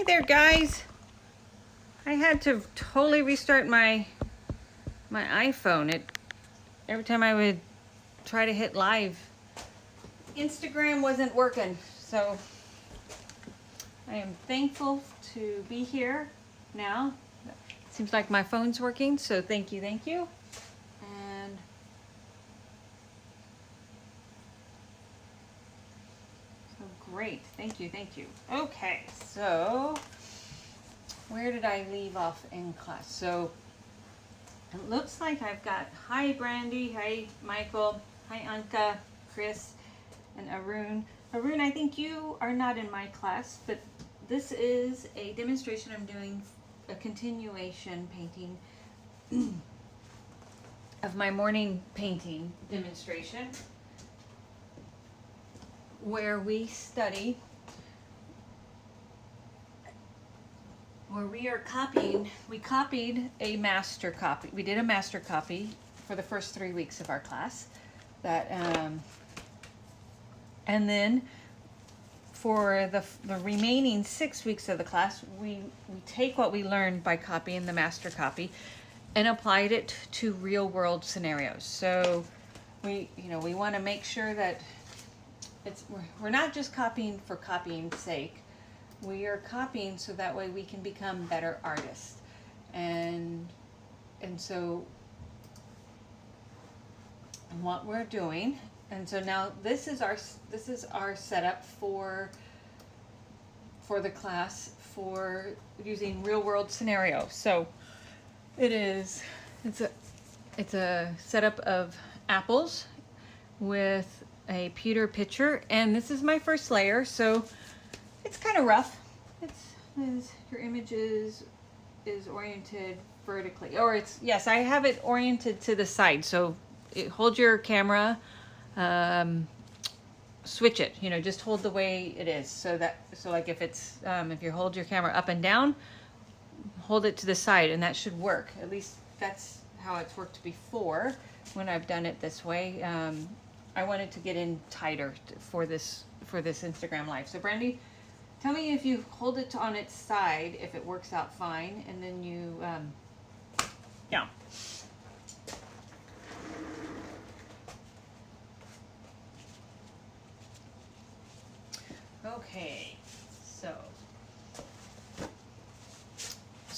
Hi there, guys. I had to totally restart my iPhone. Every time I would try to hit live, Instagram wasn't working. So I am thankful to be here now. Seems like my phone's working, so thank you. And so great, thank you. Okay, so where did I leave off in class? So it looks like I've got hi Brandy, hi Michael, hi Anka, Chris, and Arun. Arun, I think you are not in my class, but this is a demonstration I'm doing, a continuation painting of my morning painting demonstration, where we study, where we are copying. We copied a master copy. We did a master copy for the first 3 weeks of our class. And then for the remaining 6 weeks of the class, we take what we learned by copying the master copy and applied it to real world scenarios. So we want to make sure that we're not just copying for copying's sake. We are copying so that way we can become better artists. And so what we're doing, and so now this is our setup for the class for using real world scenarios. So it's a setup of apples with a pewter pitcher, and this is my first layer, so it's kind of rough. Your image is oriented vertically, or yes, I have it oriented to the side. So hold your camera, switch it. Just hold the way it is. So like if you hold your camera up and down, hold it to the side, and that should work. At least that's how it's worked before when I've done it this way. I wanted to get in tighter for this Instagram live. So Brandy, tell me if you hold it on its side, if it works out fine, and then you, yeah. Okay, so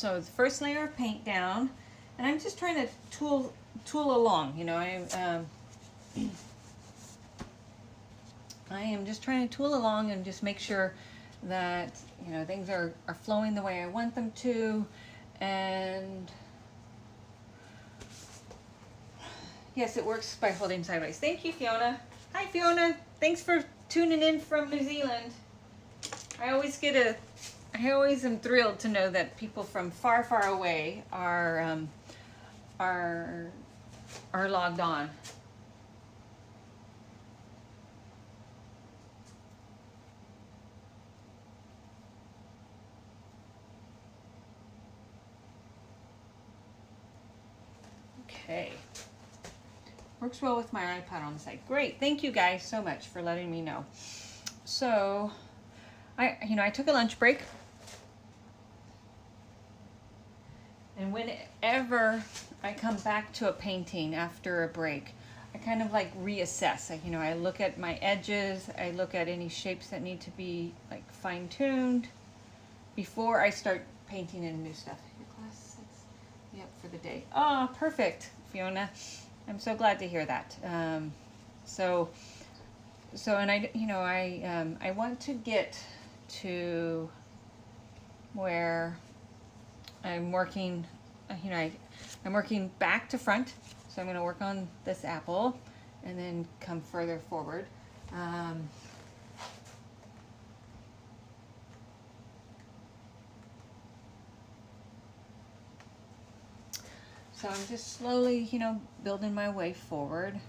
the first layer of paint down, and I'm just trying to tool along. I am just trying to tool along and just make sure that things are flowing the way I want them to. And yes, it works by holding sideways. Thank you, Fiona. Hi, Fiona. Thanks for tuning in from New Zealand. I always am thrilled to know that people from far away are logged on. Okay. Works well with my iPad on the side. Great. Thank you guys so much for letting me know. So I took a lunch break. And whenever I come back to a painting after a break, I kind of like reassess. I look at my edges, I look at any shapes that need to be like fine-tuned before I start painting in new stuff. Your class sets me up for the day. Oh, perfect, Fiona. I'm so glad to hear that. And I want to get to where I'm working, I'm working back to front. So I'm going to work on this apple and then come further forward. So I'm just slowly, building my way forward,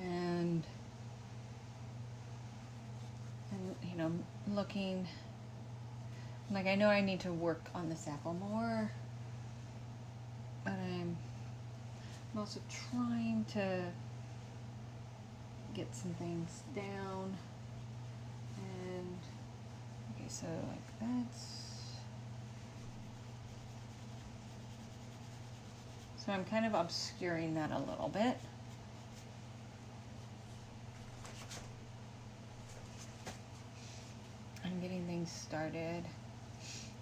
and looking like I know I need to work on this apple more, but I'm also trying to get some things down. And okay, so like So I'm kind of obscuring that a little bit. I'm getting things started.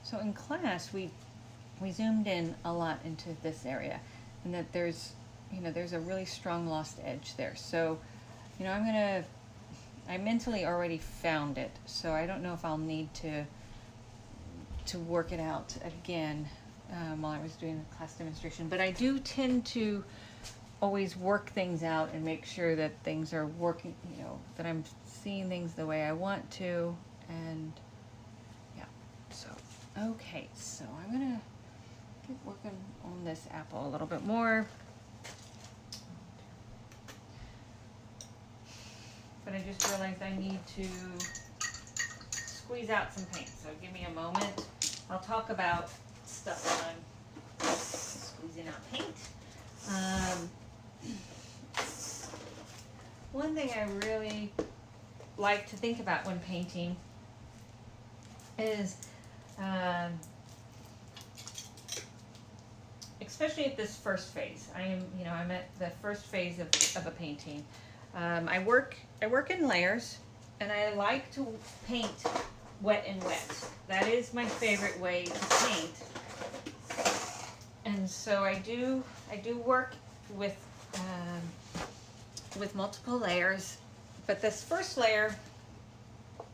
So in class, we zoomed in a lot into this area, and that there's a really strong lost edge there. So, I mentally already found it, so I don't know if I'll need to work it out again while I was doing the class demonstration. But I do tend to always work things out and make sure that things are working, that I'm seeing things the way I want to, and yeah. So, okay, so I'm gonna keep working on this apple a little bit more. But I just realized I need to squeeze out some paint, so give me a moment. I'll talk about stuff when I'm squeezing out paint. One thing I really like to think about when painting is, especially at this first phase. I'm at the first phase of a painting. I work in layers, and I like to paint wet and wet. That is my favorite way to paint. And so I do work with multiple layers, but this first layer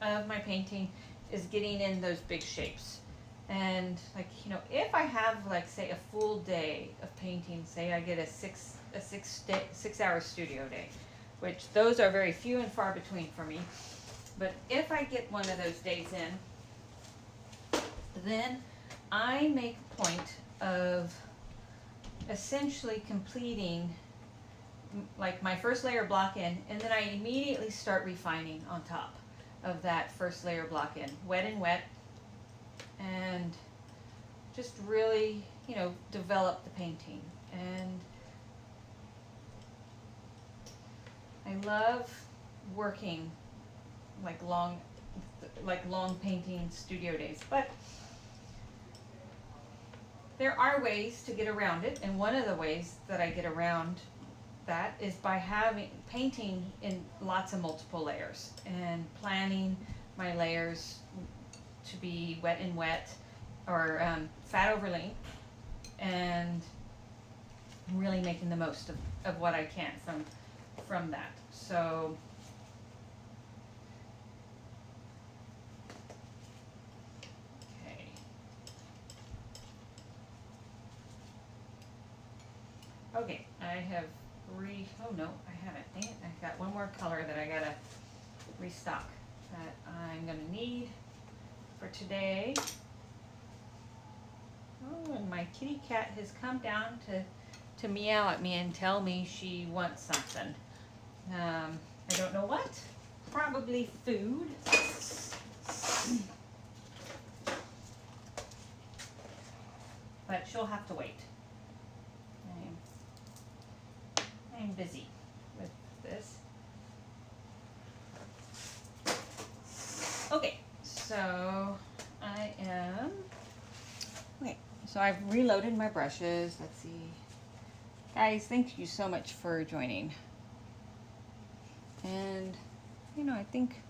of my painting is getting in those big shapes. And if I have say a full day of painting, say I get a 6 hour studio day, which those are very few and far between for me. But if I get one of those days in, then I make a point of essentially completing my first layer block in, and then I immediately start refining on top of that first layer block in, wet and wet, and just really, develop the painting. And I love working long painting studio days, but there are ways to get around it, and one of the ways that I get around that is by painting in lots of multiple layers and planning my layers to be wet and wet, or fat over length, and really making the most of what I can from that. So okay, I have oh no, I haven't. Dang it, I've got one more color that I gotta restock that I'm gonna need for today. Oh, and my kitty cat has come down to meow at me and tell me she wants something. I don't know what. Probably food. But she'll have to wait. I'm busy with this. Okay, so so I've reloaded my brushes. Let's see. Guys, thank you so much for joining. And, I think,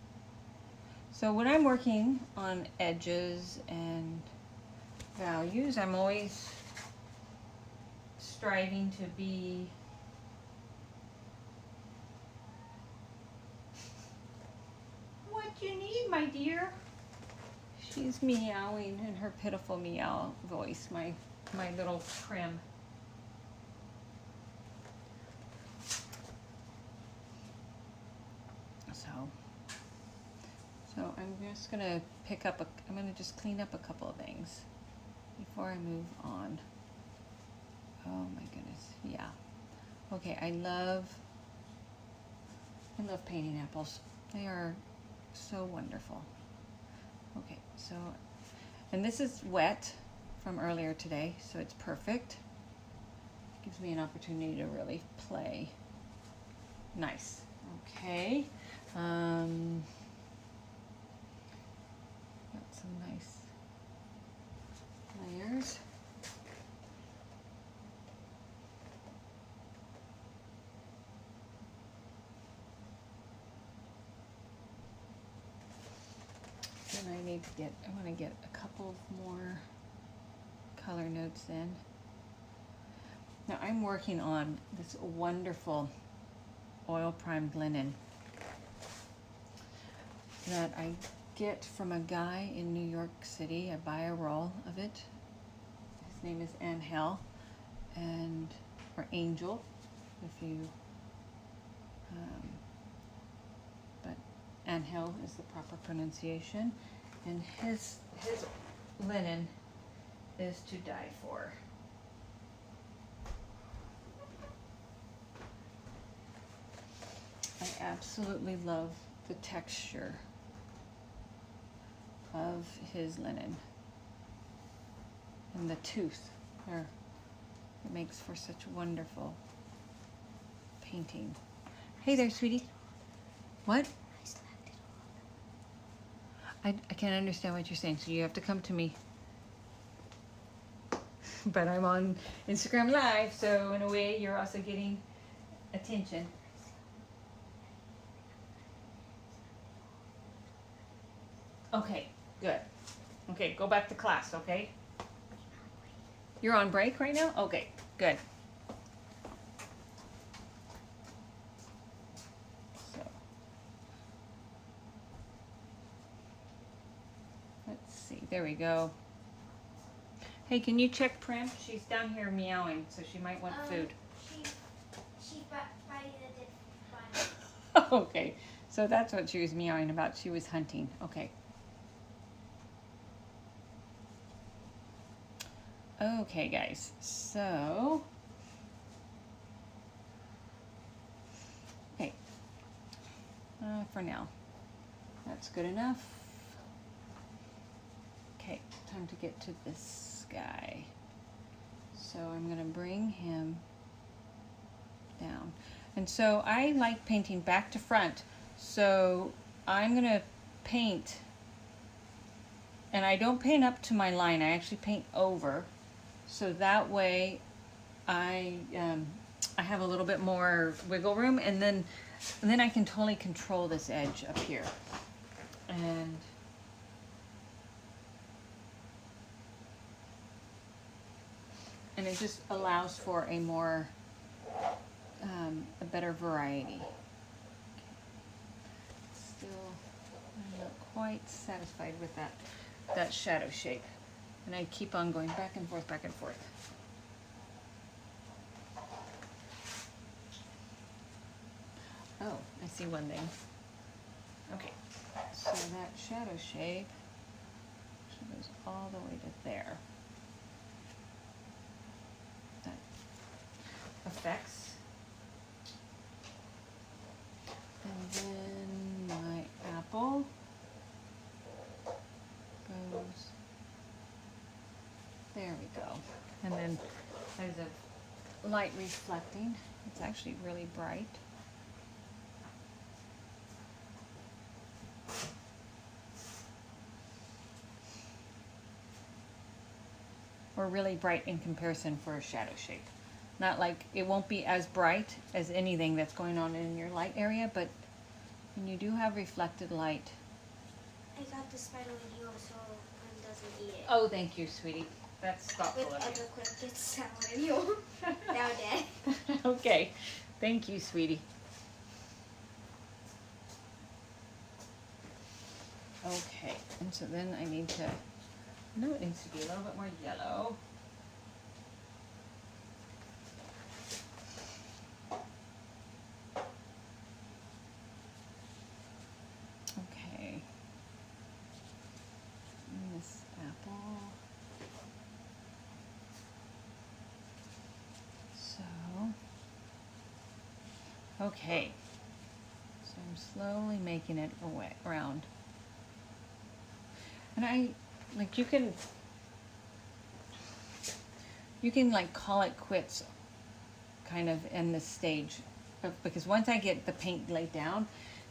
so when I'm working on edges and values, I'm always striving to be what you need, my dear. She's meowing in her pitiful meow voice, my little prim. So I'm just gonna I'm gonna just clean up a couple of things before I move on. Oh my goodness, yeah. Okay, I love painting apples. They are so wonderful. Okay, so, and this is wet from earlier today, so it's perfect. Gives me an opportunity to really play. Nice. Okay. Let's some nice layers. Then I want to get a couple more color notes in. Now I'm working on this wonderful oil primed linen that I get from a guy in New York City. I buy a roll of it. His name is Angel, or Angel, if you, but Angel is the proper pronunciation, and his linen is to die for. I absolutely love the texture of his linen and the tooth there. It makes for such wonderful painting. Hey there, sweetie. What? I can't understand what you're saying, so you have to come to me. But I'm on Instagram Live, so in a way you're also getting attention. Okay, good. Okay, go back to class, okay? You're on break right now? Okay, good. So, let's see, there we go. Hey, can you check Prim? She's down here meowing, so she might want food. She biting a dead bunny. Okay, so that's what she was meowing about. She was hunting. Okay. Okay, guys, so, okay, for now, that's good enough. Okay, time to get to this guy. So I'm gonna bring him down. And so I like painting back to front. So I'm gonna paint, and I don't paint up to my line, I actually paint over. So that way I have a little bit more wiggle room, and then I can totally control this edge up here. And it just allows for a more, a better variety. Still, I'm not quite satisfied with that shadow shape. And I keep on going back and forth, back and forth. Oh, I see one thing. Okay, so that shadow shape goes all the way to there. That affects. And then my apple goes. There we go. And then there's a light reflecting. It's actually really bright. Or really bright in comparison for a shadow shape. Not like, it won't be as bright as anything that's going on in your light area, but when you do have reflected light. I got the spider video so it doesn't eat it. Oh, thank you, sweetie. That's thoughtful With of other crickets that were you. Now dead. Okay, thank you, sweetie. Okay, and so then I need to, no, it needs to be a little bit more yellow. Okay. And this apple. So, okay. So I'm slowly making it away around. And I, like, you can like call it quits kind of in this stage, because once I get the paint laid down,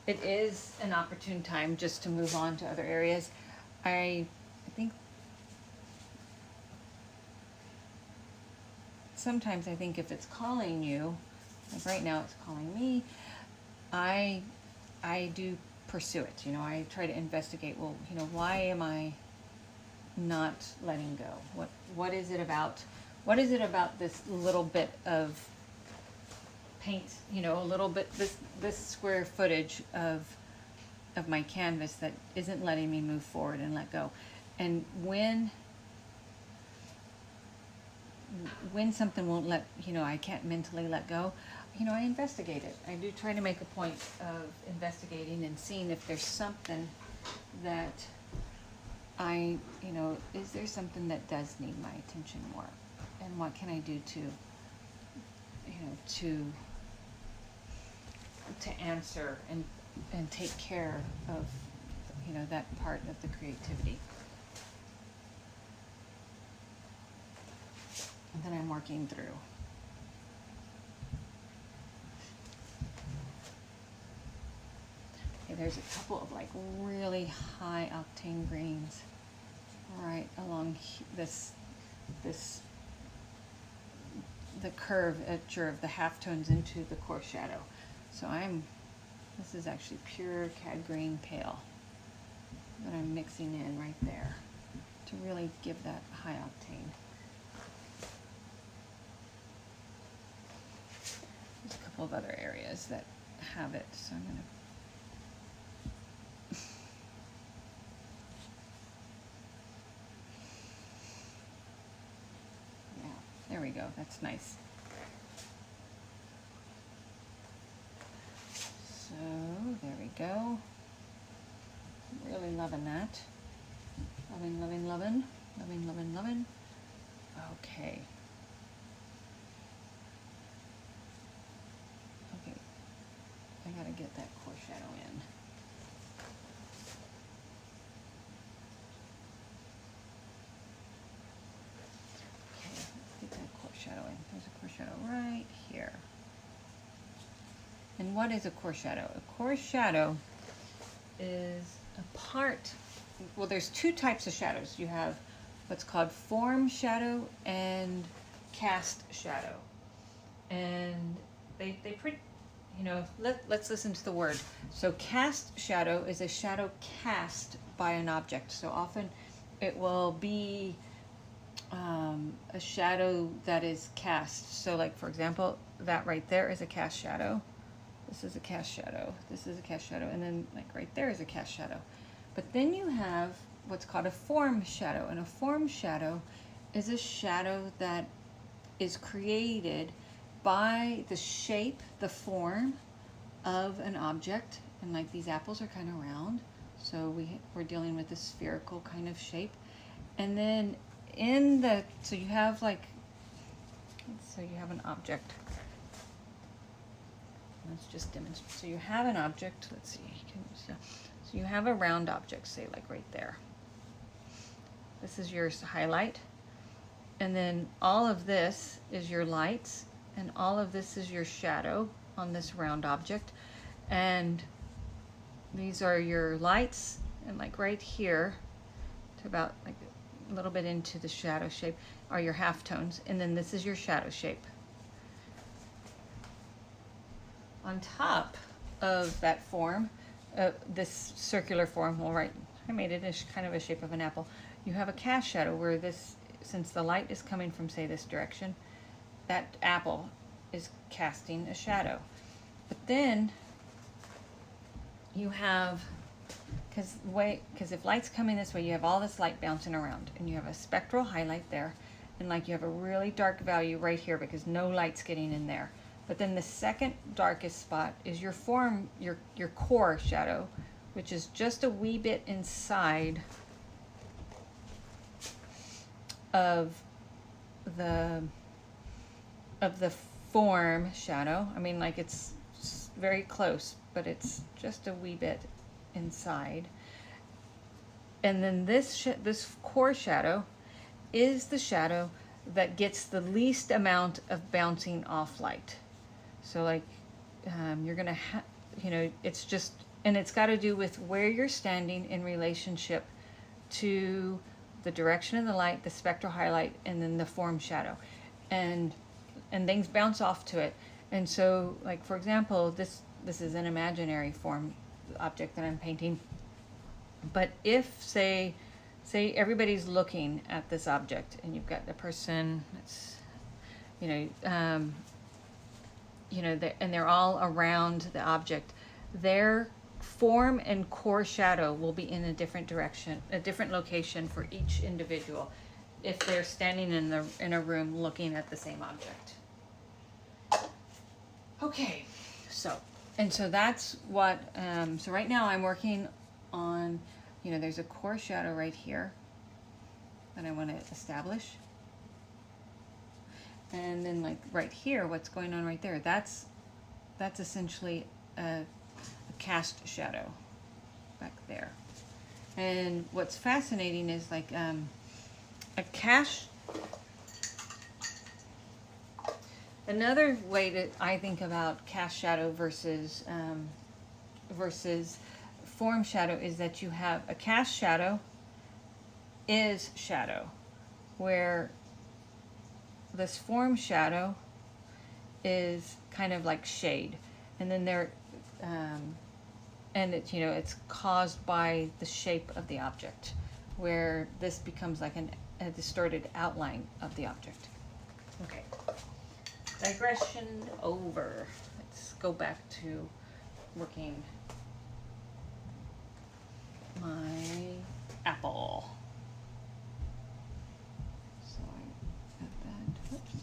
it is an opportune time just to move on to other areas. I think sometimes I think if it's calling you, like right now it's calling me, I do pursue it. You know, I try to investigate, well, you know, why am I not letting go? What is it about this little bit of paint, you know, a little bit this square footage of my canvas that isn't letting me move forward and let go? And when something won't let, you know, I can't mentally let go, you know, I investigate it. I do try to make a point of investigating and seeing if there's something that you know, is there something that does need my attention more? And what can I do to, you know, to answer and take care of, you know, that part of the creativity. And then I'm working through. Okay, there's a couple of like really high octane greens right along the curvature of the halftones into the core shadow. So this is actually pure cad green pale that I'm mixing in right there to really give that high octane. There's a couple of other areas that have it, so I'm gonna there we go, that's nice. So, there we go. Really loving that. Loving, loving, loving. Loving, loving, loving. Okay. Okay. I gotta get that core shadow in. Shadowing. There's a core shadow right here. And what is a core shadow? A core shadow is a part, well, there's two types of shadows. You have what's called form shadow and cast shadow. And they pretty, you know, let's listen to the word. So cast shadow is a shadow cast by an object. So often it will be a shadow that is cast. So like, for example, that right there is a cast shadow. This is a cast shadow. This is a cast shadow. And then like right there is a cast shadow. But then you have what's called a form shadow. And a form shadow is a shadow that is created by the shape, the form of an object. And like these apples are kind of round. So we're dealing with a spherical kind of shape. And then so you have like, so you have an object. Let's just demonstrate. So you have an object, let's see, so you have a round object, say like right there. This is your highlight. And then all of this is your lights, and all of this is your shadow on this round object. And these are your lights, and like right here, to about like a little bit into the shadow shape are your halftones, and then this is your shadow shape. On top of that form, this circular form, well, right, I made it as kind of a shape of an apple. You have a cast shadow where this, since the light is coming from, say, this direction, that apple is casting a shadow. But then you have, because if light's coming this way, you have all this light bouncing around, and you have a spectral highlight there, and like you have a really dark value right here because no light's getting in there. But then the second darkest spot is your form, your core shadow, which is just a wee bit inside of the form shadow. I mean, like it's very close, but it's just a wee bit inside. And then this core shadow is the shadow that gets the least amount of bouncing off light. So like you're gonna you know, it's just, and it's got to do with where you're standing in relationship to the direction of the light, the spectral highlight, and then the form shadow, and things bounce off to it. And so, like for example, this is an imaginary form object that I'm painting. But if say everybody's looking at this object, and you've got the person that's, and they're all around the object, their form and core shadow will be in a different direction, a different location for each individual, if they're standing in a room looking at the same object. Okay, so that's what, so right now I'm working on, there's a core shadow right here that I want to establish. And then like right here, what's going on right there, that's essentially a cast shadow back there. And what's fascinating is like a cast. Another way that I think about cast shadow versus form shadow is that you have a cast shadow is shadow, where this form shadow is kind of like shade, and then and it's caused by the shape of the object, where this becomes like a distorted outline of the object. Okay. Digression over. Let's go back to working my apple. So I got that. Whoops.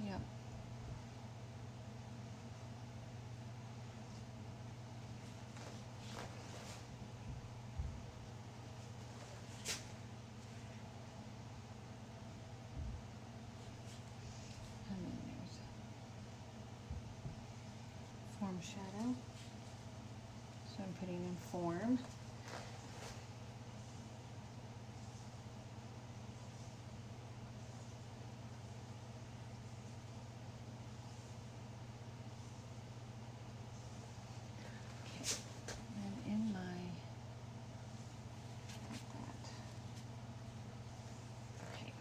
Yep. Form shadow. So I'm putting in form. Okay. And in my like that. Okay.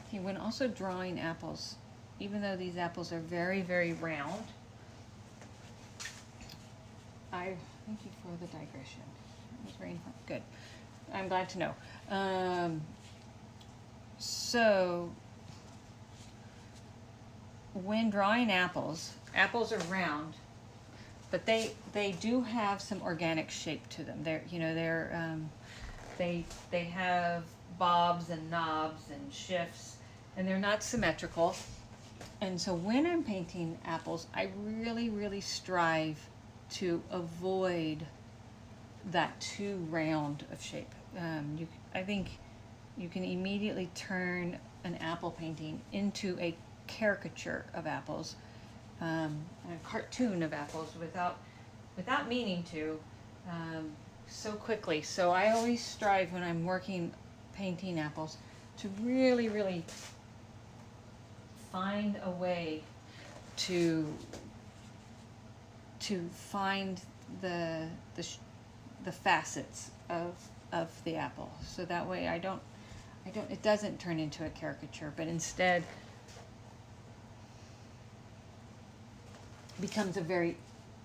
Okay, when also drawing apples, even though these apples are very, very round, thank you for the digression. It was very fun. Good. I'm glad to know. So, when drawing apples are round, but they do have some organic shape to them. They have bobs and knobs and shifts, and they're not symmetrical. And so when I'm painting apples, I really, really strive to avoid that too round of shape. I think you can immediately turn an apple painting into a caricature of apples, a cartoon of apples without meaning to, so quickly. So I always strive when I'm painting apples to really, really find a way to find the facets of the apple, so that way it doesn't turn into a caricature, but instead becomes a very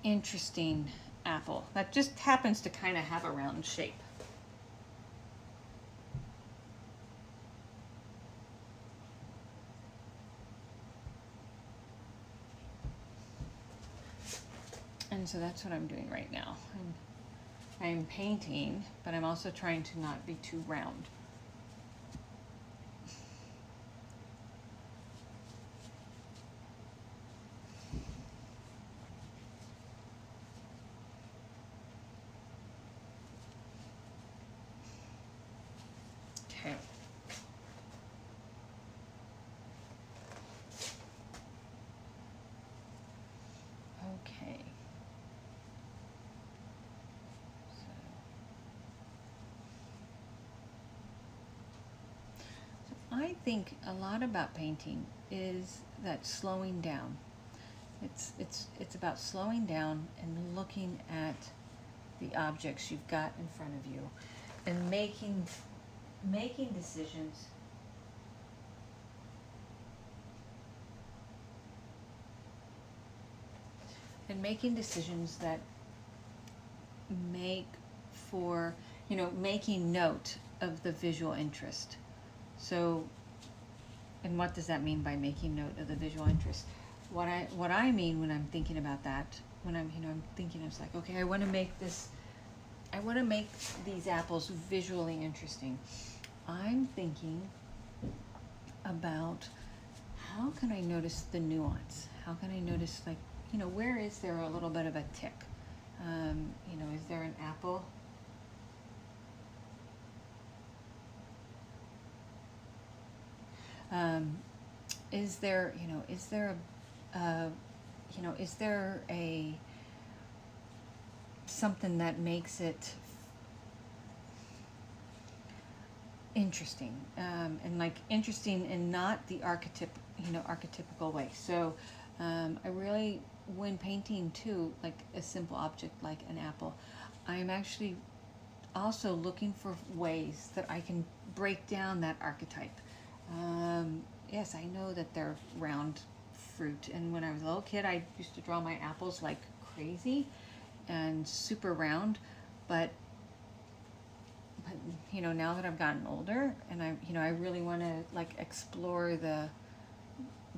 interesting apple that just happens to kind of have a round shape. And so that's what I'm doing right now. I'm painting, but I'm also trying to not be too round. Okay. I think a lot about painting is that slowing down. It's about slowing down and looking at the objects you've got in front of you and making decisions that make for, making note of the visual interest. So, and what does that mean by making note of the visual interest? What I mean when I'm thinking about that, when I'm thinking, it's like, okay, I want to make these apples visually interesting. I'm thinking about how can I notice the nuance? How can I notice, like, where is there a little bit of a tick? Is there an apple? Is there a something that makes it interesting, and like interesting in not the archetypical way. So I really, when painting too, like a simple object like an apple, I'm actually also looking for ways that I can break down that archetype. Yes, I know that they're round fruit, and when I was a little kid, I used to draw my apples like crazy and super round, but now that I've gotten older, and I really want to like explore the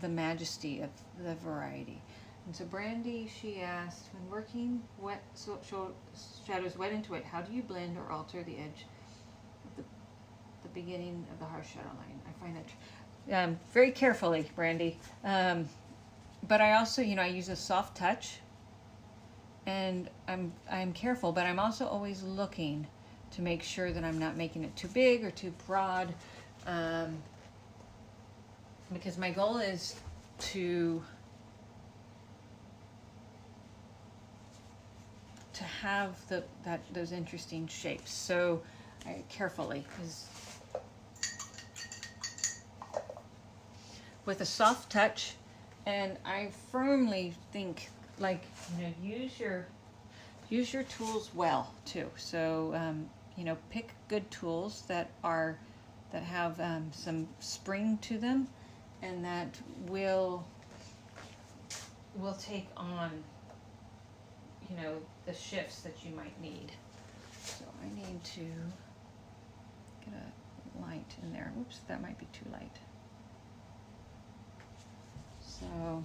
majesty of the variety. And so Brandy, she asked, when working wet shadows wet into it, how do you blend or alter the edge of the beginning of the harsh shadow line? I find that very carefully, Brandy. But I also, I use a soft touch, and I'm careful, but I'm also always looking to make sure that I'm not making it too big or too broad, because my goal is to have those interesting shapes. So I carefully, with a soft touch, and I firmly think, like, use your tools well too. So pick good tools that have some spring to them, and that will take on the shifts that you might need. So I need to get a light in there. Oops, that might be too light. So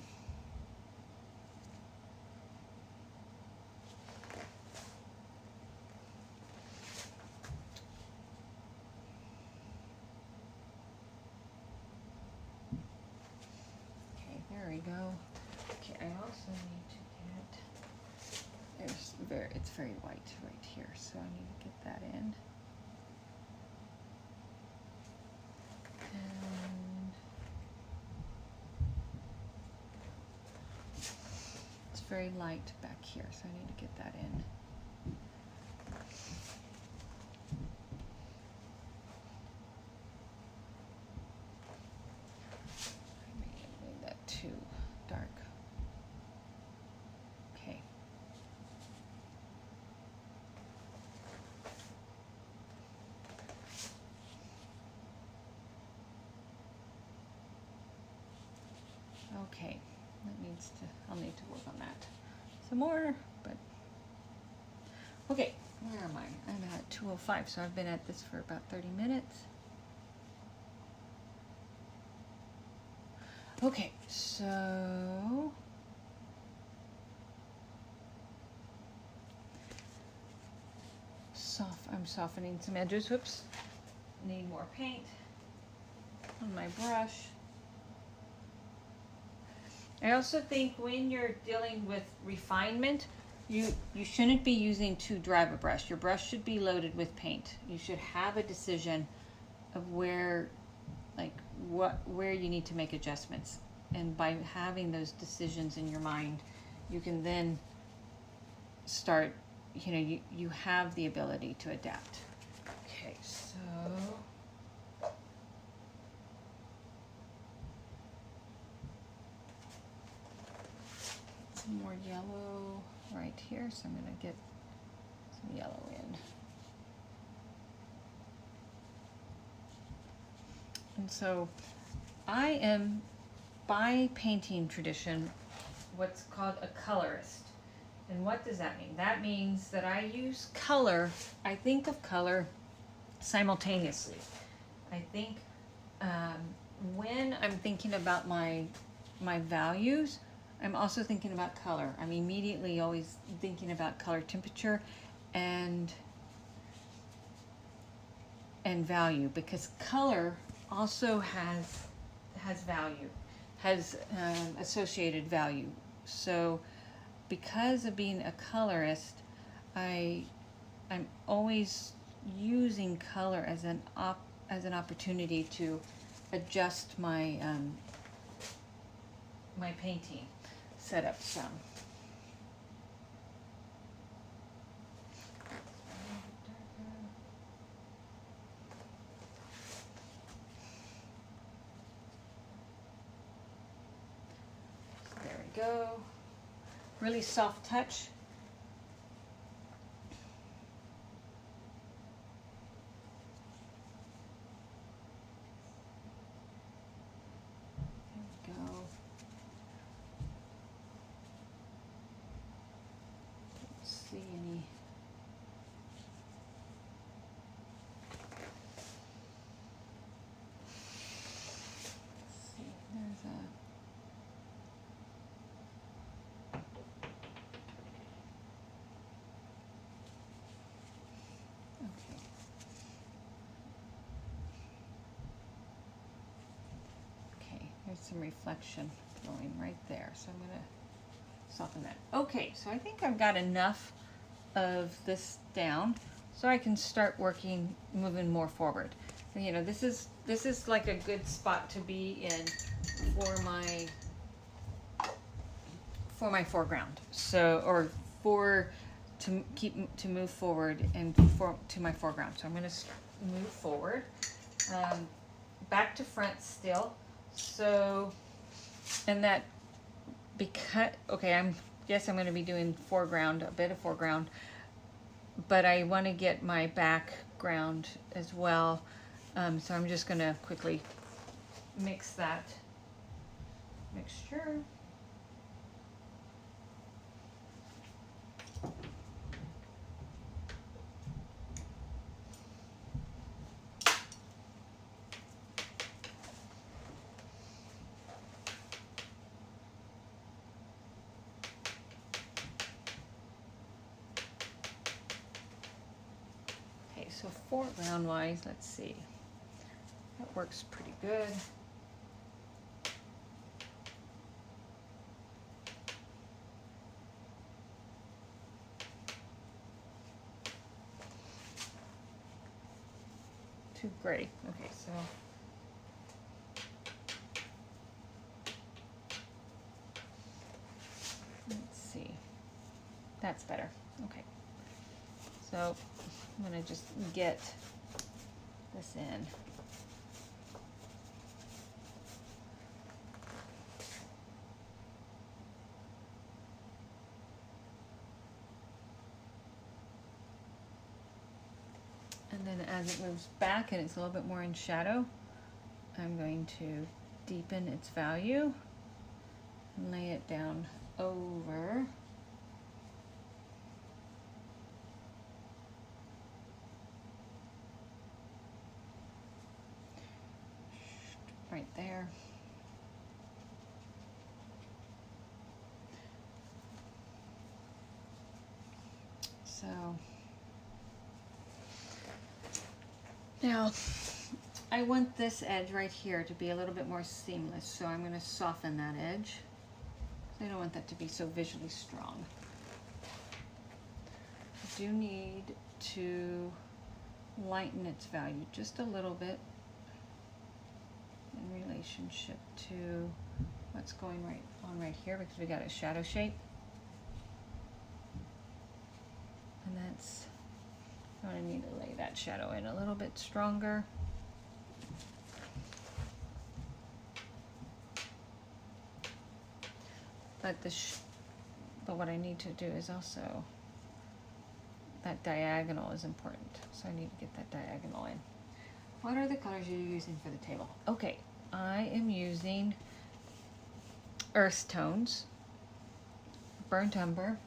okay, there we go. Okay, I also need to get, it's very white right here, so I need to get that in. And it's very light back here, so I need to get that in. I made that too dark. Okay. Okay, I'll need to work on that some more, but okay, where am I? I'm at 2:05, so I've been at this for about 30 minutes. Okay, so I'm softening some edges. Whoops, need more paint on my brush. I also think when you're dealing with refinement, you shouldn't be using too dry of a brush. Your brush should be loaded with paint. You should have a decision of where you need to make adjustments. And by having those decisions in your mind, you can then start, you have the ability to adapt. Okay, so some more yellow right here, so I'm going to get some yellow in. And so I am, by painting tradition, what's called a colorist. And what does that mean? That means that I use color, I think of color simultaneously. I think when I'm thinking about my values, I'm also thinking about color. I'm immediately always thinking about color temperature and value, because color also has value, has associated value. So because of being a colorist, I'm always using color as an opportunity to adjust my my painting setup some. There we go. Really soft touch. There we go. Don't see any. Let's see. There's a. Okay. Okay, there's some reflection going right there, so I'm gonna soften that. Okay, so I think I've got enough of this down, so I can start working, moving more forward. And, you know, this is like a good spot to be in for my foreground. So, or to move forward and to my foreground. So I'm going to move forward, back to front still. So, and that, because, okay, I'm going to be doing foreground, a bit of foreground, but I want to get my background as well. So I'm just going to quickly mix that mixture. So foreground wise, let's see. That works pretty good. Too gray. Okay, so let's see. That's better. Okay. So I'm going to just get this in. And then as it moves back and it's a little bit more in shadow, I'm going to deepen its value and lay it down over. Right there. So now I want this edge right here to be a little bit more seamless, so I'm going to soften that edge. I don't want that to be so visually strong. I do need to lighten its value just a little bit in relationship to what's going on right here, because we got a shadow shape. And that's, I'm going to need to lay that shadow in a little bit stronger. But But what I need to do is also, that diagonal is important. So I need to get that diagonal in. What are the colors you're using for the table? Okay, I am using earth tones, burnt umber,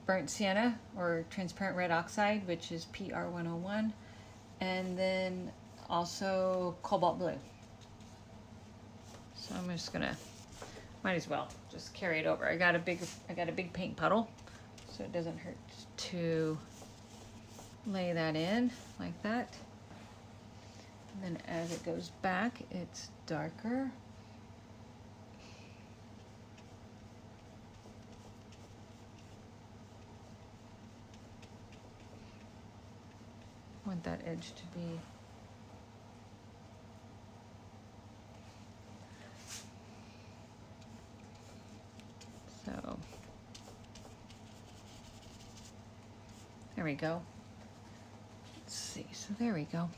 burnt sienna or transparent red oxide, which is PR101, and then also cobalt blue. So I'm just gonna, might as well just carry it over. I got a big paint puddle, so it doesn't hurt to lay that in like that. And then as it goes back, it's darker. I want that edge to be so. There we go. Let's see. So there we go.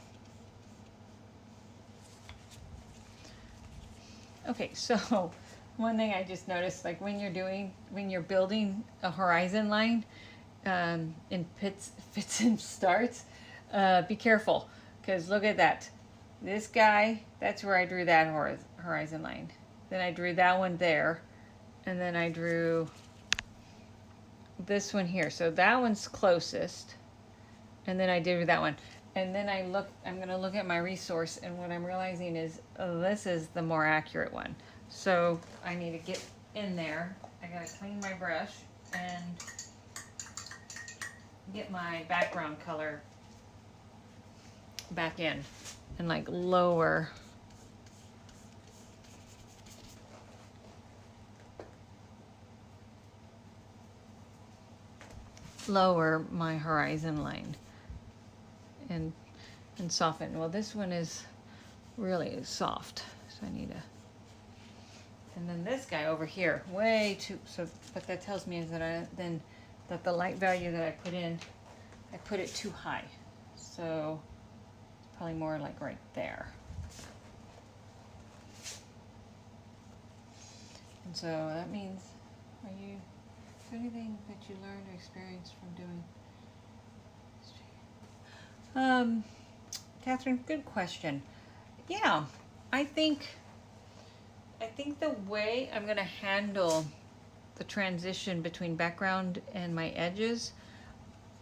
Okay, so one thing I just noticed, like when you're building a horizon line in fits and starts, be careful, because look at that. This guy, that's where I drew that horizon line. Then I drew that one there, and then I drew this one here. So that one's closest, and then I did that one. And then I'm gonna look at my resource, and what I'm realizing is, oh, this is the more accurate one. So I need to get in there. I gotta clean my brush and get my background color back in and like lower my horizon line and soften. Well, this one is really soft, so I need to. And then this guy over here, way too. So what that tells me is that that the light value that I put in, I put it too high. So it's probably more like right there. And so that means, is there anything that you learned or experienced from doing? Catherine, good question. Yeah, I think the way I'm gonna handle the transition between background and my edges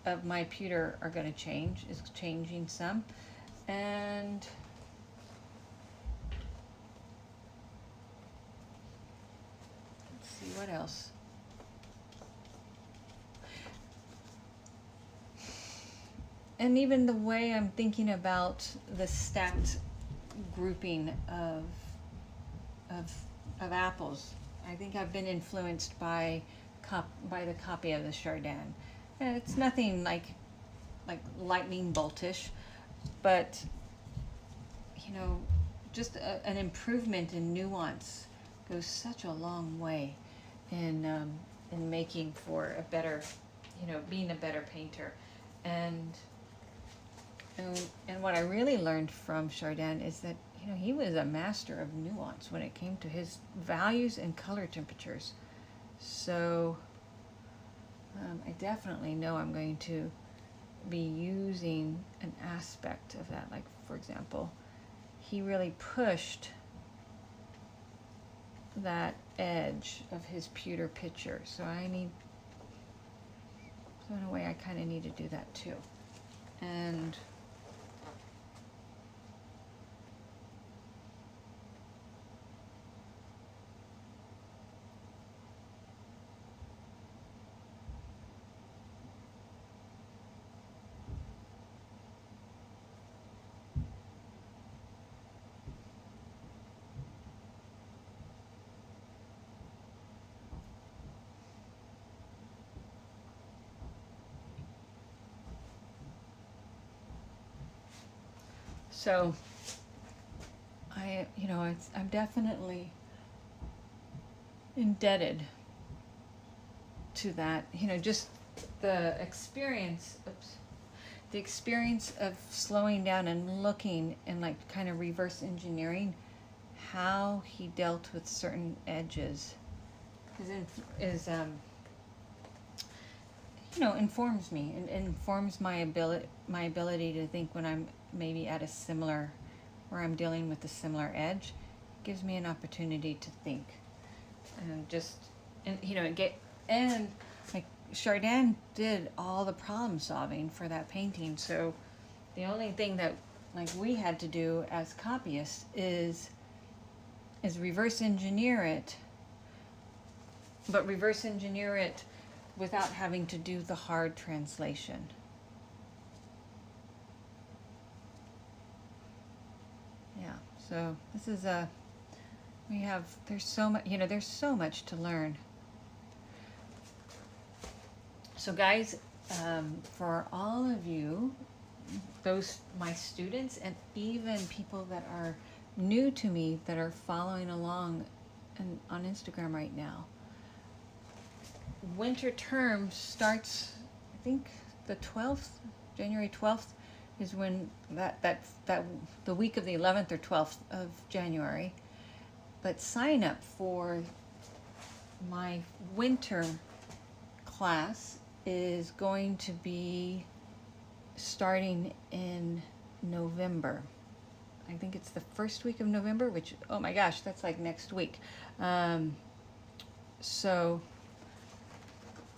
of my pewter are gonna change, is changing some. And let's see what else. And even the way I'm thinking about the stacked grouping of apples. I think I've been influenced by the copy of the Chardin. And it's nothing like lightning boltish, but you know, just an improvement in nuance goes such a long way in making for a better, being a better painter. And what I really learned from Chardin is that he was a master of nuance when it came to his values and color temperatures. So I definitely know I'm going to be using an aspect of that. Like, for example, he really pushed that edge of his pewter picture. So in a way I kind of need to do that too. And so I'm definitely indebted to that. Just the experience of slowing down and looking and like kind of reverse engineering how he dealt with certain edges informs me and informs my ability to think when I'm maybe at a similar, where I'm dealing with a similar edge. It gives me an opportunity to think and like Chardin did all the problem solving for that painting. So the only thing that like we had to do as copyists is reverse engineer it, but reverse engineer it without having to do the hard translation. Yeah, so this is there's so much to learn. So guys, for all of you, my students, and even people that are new to me that are following along on Instagram right now, winter term starts, I think the 12th, January 12th is when the week of the 11th or 12th of January. But sign up for my winter class is going to be starting in November. I think it's the first week of November, which, oh my gosh, that's like next week. So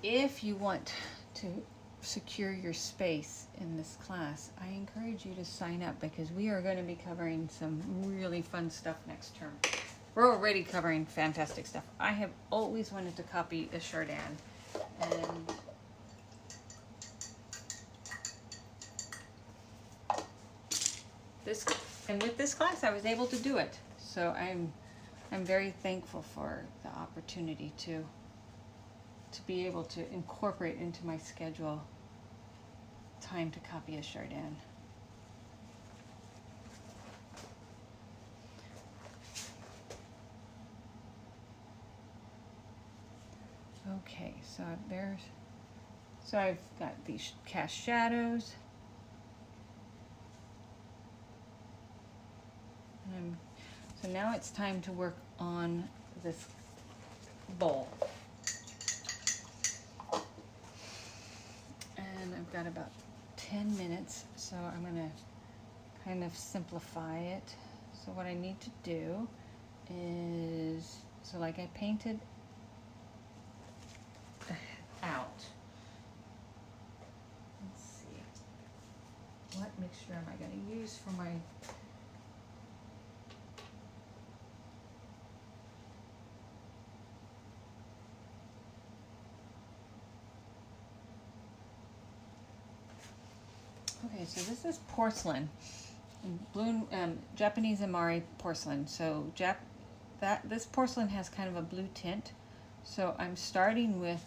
if you want to secure your space in this class, I encourage you to sign up, because we are going to be covering some really fun stuff next term. We're already covering fantastic stuff. I have always wanted to copy a Chardin, and with this class I was able to do it. So I'm very thankful for the opportunity to be able to incorporate into my schedule time to copy a Chardin. Okay, so I've got these cast shadows. So now it's time to work on this bowl. And I've got about 10 minutes, so I'm going to kind of simplify it. So what I need to do is, so like I painted out. Let's see. What mixture am I going to use for my Okay, so this is porcelain, Japanese Amari porcelain. So this porcelain has kind of a blue tint. So I'm starting with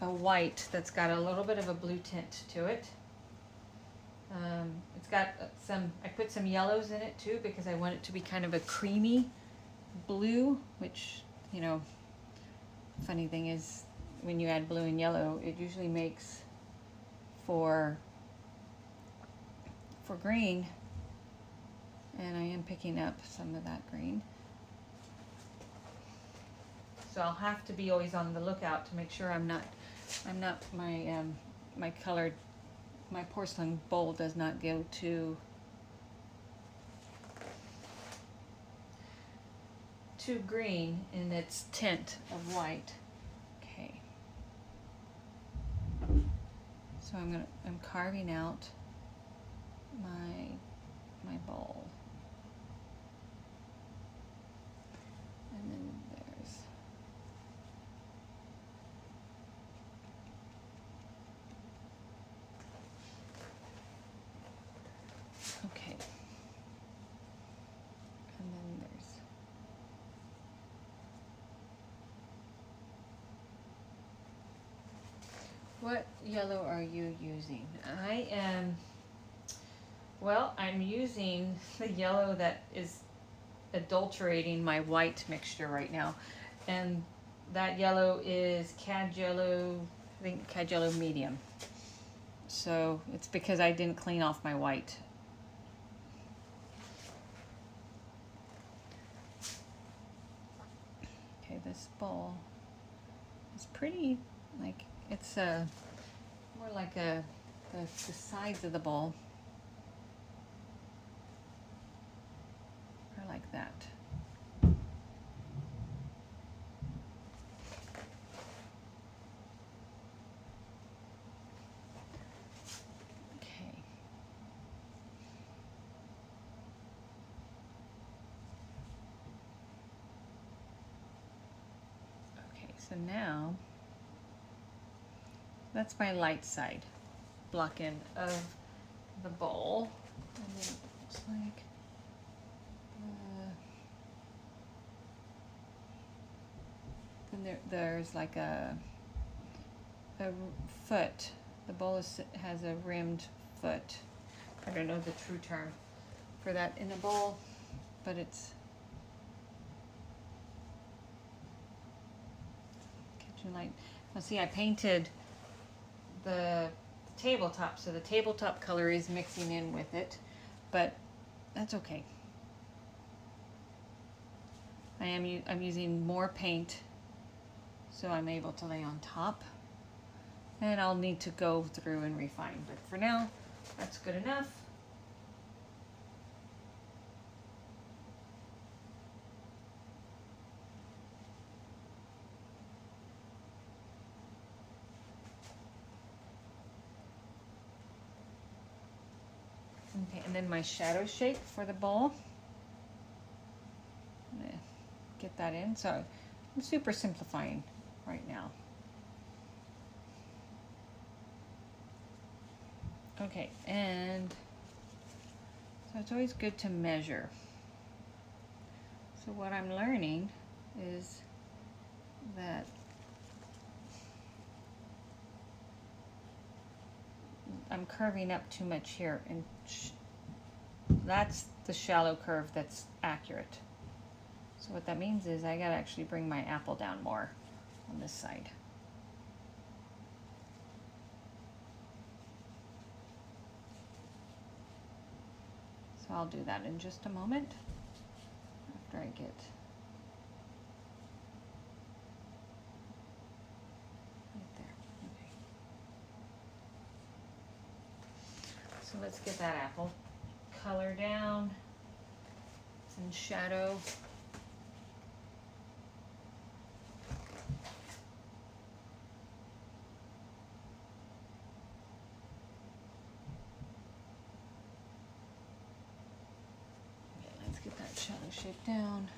a white that's got a little bit of a blue tint to it. It's got I put some yellows in it too, because I want it to be kind of a creamy blue, which, funny thing is, when you add blue and yellow, it usually makes for green, and I am picking up some of that green. So I'll have to be always on the lookout to make sure my porcelain bowl does not go too green in its tint of white. Okay. So I'm carving out my bowl. And then there's okay. And then there's what yellow are you using? I'm using the yellow that is adulterating my white mixture right now. And that yellow is Cad Yellow, I think Cad Yellow medium. So it's because I didn't clean off my white. this bowl is pretty, like, it's more like the sides of the bowl are like that. Okay. Okay, so now that's my light side block in of the bowl. And then it looks like then there's like a foot. The bowl has a rimmed foot. I don't know the true term for that in the bowl, but it's kitchen light. Now see, I painted the tabletop, so the tabletop color is mixing in with it, but that's okay. I'm using more paint, so I'm able to lay on top, and I'll need to go through and refine, but for now that's good enough. Okay, and then my shadow shape for the bowl, I'm gonna get that in. So I'm super simplifying right now. Okay, and so it's always good to measure. So what I'm learning is that I'm curving up too much here, and that's the shallow curve that's accurate. So what that means is I gotta actually bring my apple down more on this side. So I'll do that in just a moment after I get right there. Okay. So let's get that apple color down. It's in shadow. Get that shadow shape down.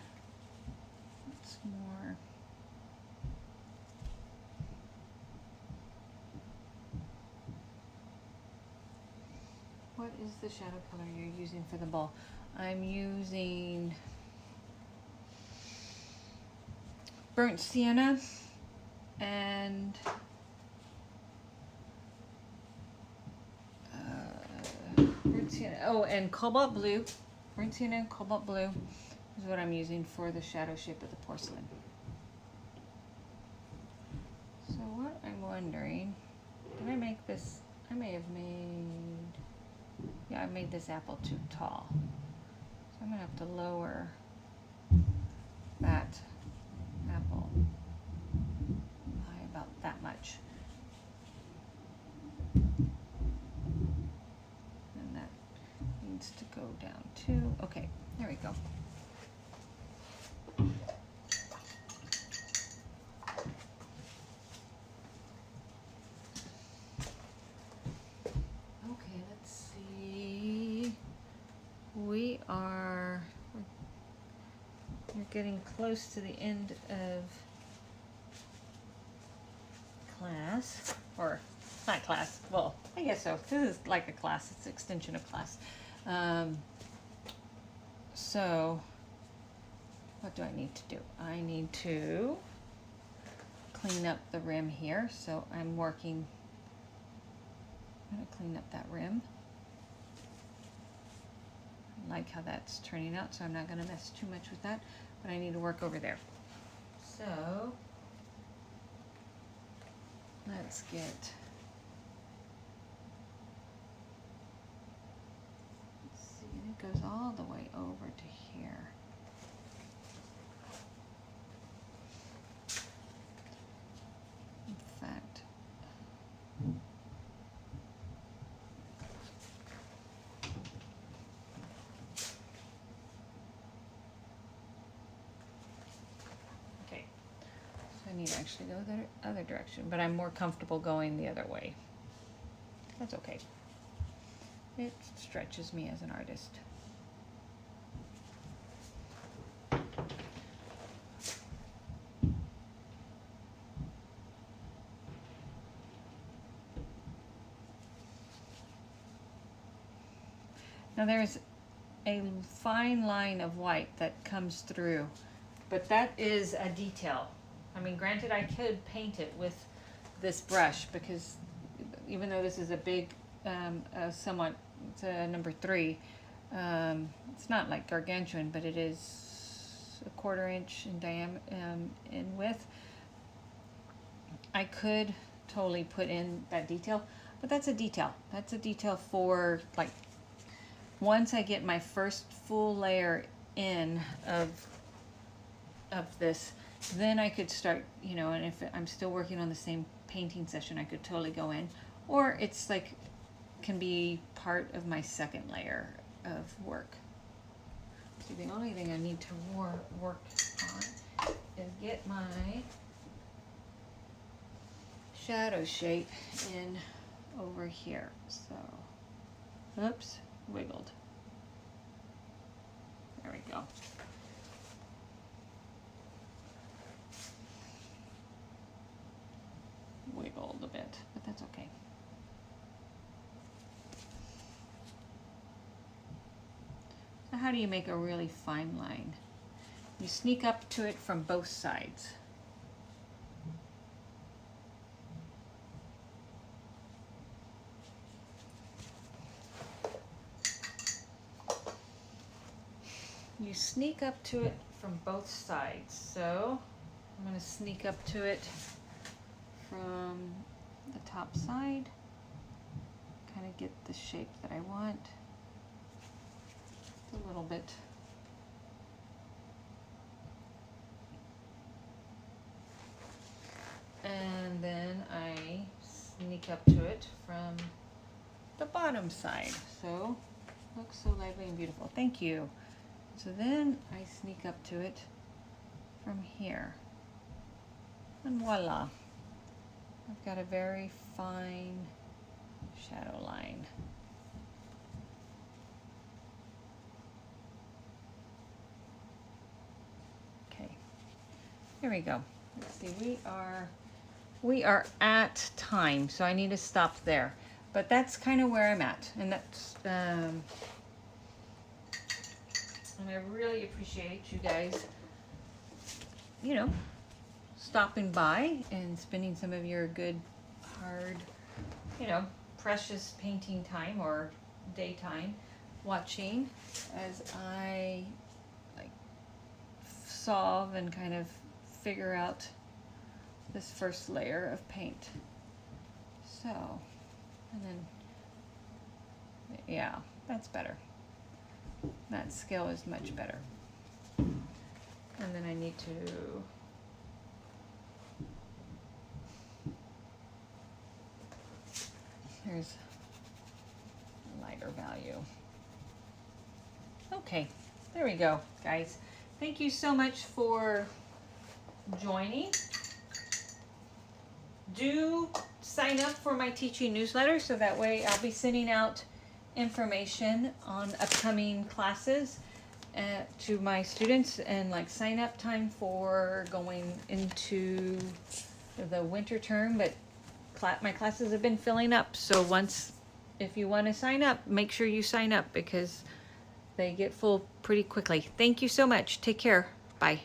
It's more. What is the shadow color you're using for the bowl? I'm using burnt sienna and burnt sienna. Oh, and cobalt blue. Burnt sienna and cobalt blue is what I'm using for the shadow shape of the porcelain. So what I'm wondering, did I make this? I may have made, yeah, I made this apple too tall. So I'm gonna have to lower that apple by about that much. And that needs to go down too. Okay, there we go. Okay, let's see. We're getting close to the end of class, or not class, well, I guess so. This is like a class, it's an extension of class. So what do I need to do? I need to clean up the rim here. So I'm gonna clean up that rim. I like how that's turning out, so I'm not gonna mess too much with that, but I need to work over there. So let's see, it goes all the way over to here. I need to actually go the other direction, but I'm more comfortable going the other way. That's okay. It stretches me as an artist. Now there's a fine line of white that comes through, but that is a detail. I mean, granted, I could paint it with this brush because even though this is a big, somewhat, it's a number 3, it's not like gargantuan, but it is a 1/4 inch in diameter, in width. I could totally put in that detail, but that's a detail. That's a detail for like, once I get my first full layer in of this, then I could start, you know, and if I'm still working on the same painting session, I could totally go in. Or it's like, can be part of my second layer of work. So the only thing I need to work on is get my shadow shape in over here. So, oops, wiggled. There we go. Wiggled a bit, but that's okay. So how do you make a really fine line? You sneak up to it from both sides. You sneak up to it from both sides. So I'm going to sneak up to it from the top side, kind of get the shape that I want. A little bit. And then I sneak up to it from the bottom side. So, looks so lively and beautiful. Thank you. So then I sneak up to it from here. And voila. I've got a very fine shadow line. Okay, here we go. Let's see, we are at time, so I need to stop there. But that's kind of where I'm at, and that's and I really appreciate you guys, you know, stopping by and spending some of your good, hard, you know, precious painting time or daytime watching as I like solve and kind of figure out this first layer of paint. So, and then, yeah, that's better. That scale is much better. And then I need to here's a lighter value. Okay, there we go, guys. Thank you so much for joining. Do sign up for my teaching newsletter so that way I'll be sending out information on upcoming classes to my students, and like sign up time for going into the winter term, but my classes have been filling up, so if you want to sign up, make sure you sign up because they get full pretty quickly. Thank you so much. Take care. Bye.